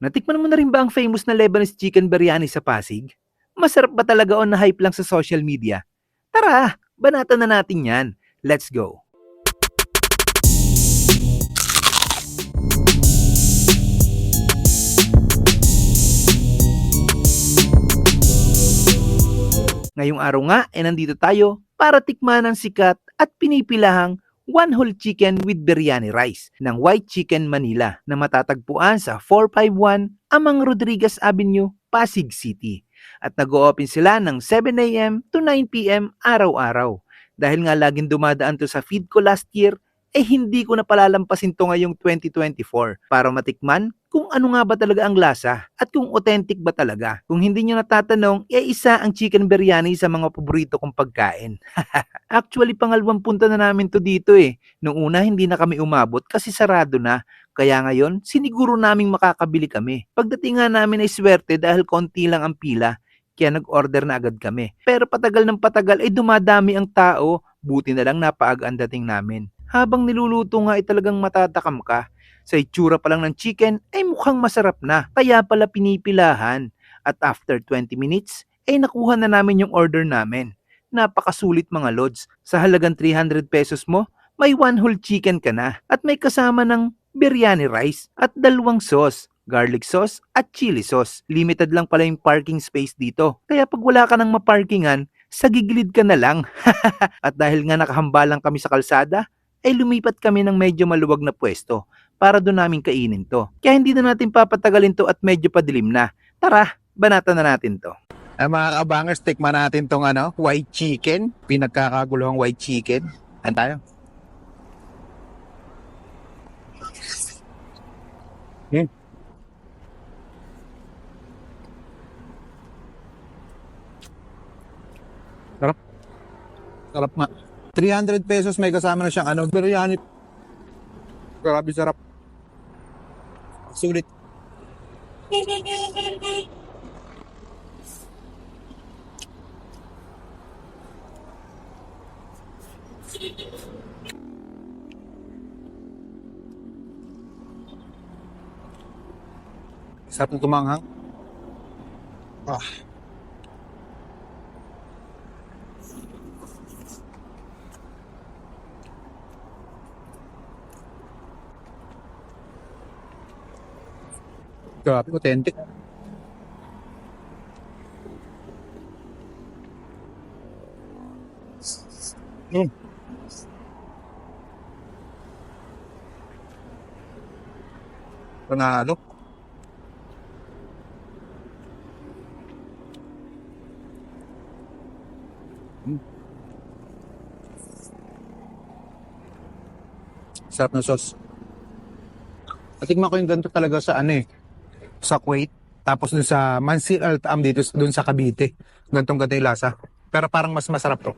Natikman mo na rin ba ang famous na Lebanese chicken biryani sa Pasig? Masarap ba talaga o na-hype lang sa social media? Tara, banatan na natin yan. Let's go! Ngayong araw nga, nandito tayo para tikman ang sikat at pinipilahang one whole chicken with biryani rice ng White Chicken Manila na matatagpuan sa 451 Amang Rodriguez Avenue, Pasig City. At nag-o-open sila ng 7 a.m. to 9 p.m. araw-araw. Dahil nga laging dumadaan to sa feed ko last year, hindi ko na palalampasin to ngayong 2024 para matikman kung ano nga ba talaga ang lasa at kung authentic ba talaga. Kung hindi nyo natatanong, isa ang chicken biryani sa mga paborito kong pagkain. Actually, pangalawang punta na namin to dito eh. Noong una, hindi na kami umabot kasi sarado na. Kaya ngayon, siniguro naming makakabili kami. Pagdating nga namin ay swerte dahil konti lang ang pila. Kaya nag-order na agad kami. Pero patagal ng patagal ay dumadami ang tao. Buti na lang napaaga ang dating namin. Habang niluluto nga ay talagang matatakam ka. Sa itsura pa lang ng chicken ay mukhang masarap na. Kaya pala pinipilahan. At after 20 minutes ay nakuha na namin yung order namin. Napakasulit mga lods. Sa halagang 300 pesos mo, may one whole chicken ka na. At may kasama ng biryani rice at dalawang sauce. Garlic sauce at chili sauce. Limited lang pala yung parking space dito. Kaya pag wala ka nang maparkingan, sa gigilid ka na lang. At dahil nga nakahamba lang kami sa kalsada, ay lumipat kami ng medyo maluwag na pwesto para doon namin kainin to. Kaya hindi na natin papatagalin to at medyo padilim na. Tara, banatan na natin to. Mga kabangers, tikman natin tong white chicken. Pinagkakaguluhang white chicken. Ano tayo? Sarap. Sarap nga. 300 pesos may kasama na siyang biryani. Grabe sarap. Sulit. Sarap ng tumanghang. Ah. Grabe, authentic. Panalo. Sarap ng sauce. Natikman ko yung ganito talaga sa sa Kuwait. Tapos dun sa Mansir Al-Taam dito, dun sa Cavite. Gantong yung lasa. Pero parang mas masarap to.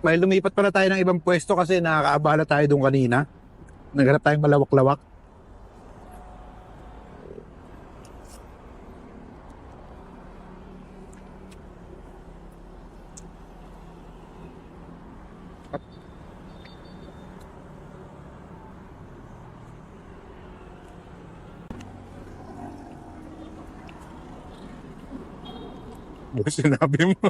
May lumipat pala tayo ng ibang pwesto kasi nakakaabala tayo doon kanina. Naghanap tayong malawak-lawak. Sinabi mo.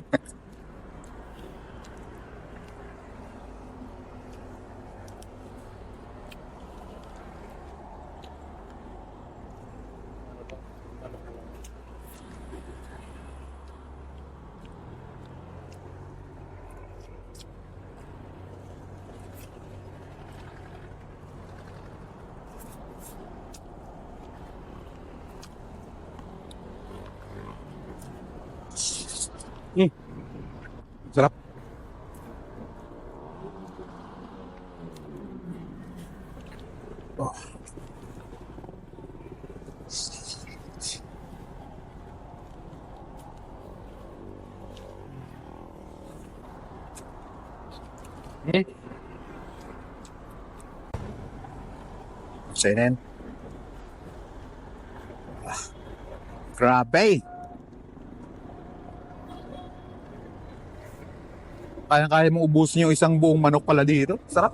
Sarap. Senen. Grabe. Kaya-kaya mong ubusin yung isang buong manok pala dito. Sarap.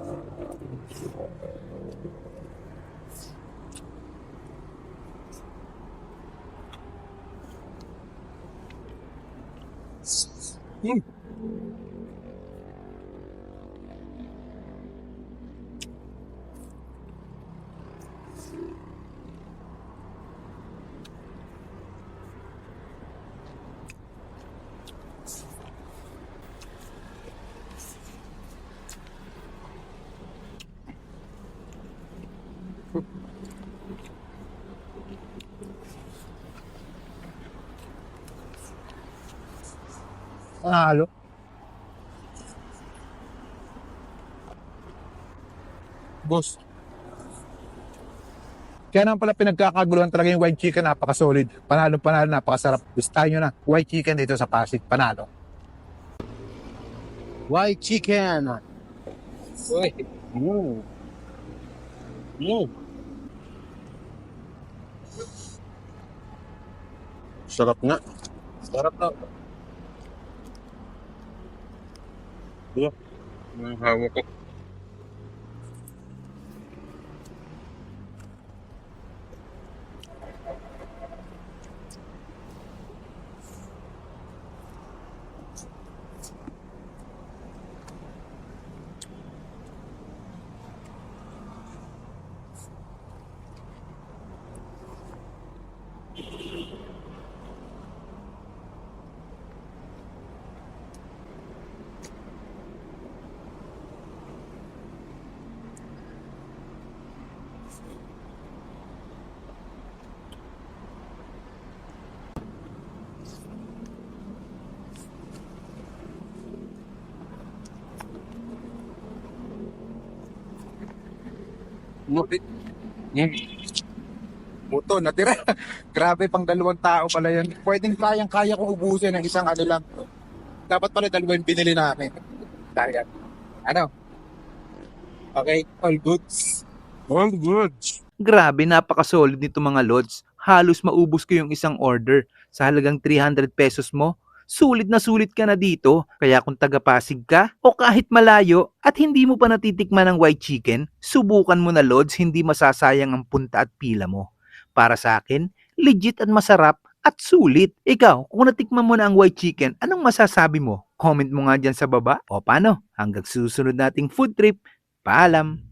Mm. Panalo. Boss. Kaya naman pala pinagkakaguluhan talaga yung white chicken, napaka-solid. Panalo, napakasarap. Gustahin nyo na. White chicken dito sa Pasig, panalo. White chicken. Uy. Mm. Mm. Sarap nga. Sarap na. Yeah. Hawak ko. Muti. Buto, natira. Grabe, pang dalawang tao pala yan. Pwedeng kayang-kaya kong ubusin ng isang ano lang. Dapat pala dalawang binili namin. Dahil ano? Okay, all goods. All goods. Grabe, napaka-solid nito mga lods. Halos maubos ko yung isang order sa halagang 300 pesos mo. Sulit na sulit ka na dito. Kaya kung taga-Pasig ka o kahit malayo at hindi mo pa natitikman ng white chicken, subukan mo na lods, hindi masasayang ang punta at pila mo. Para sa akin, legit at masarap at sulit. Ikaw, kung natikman mo na ang white chicken, anong masasabi mo? Comment mo nga dyan sa baba. O paano? Hanggang susunod nating food trip. Paalam!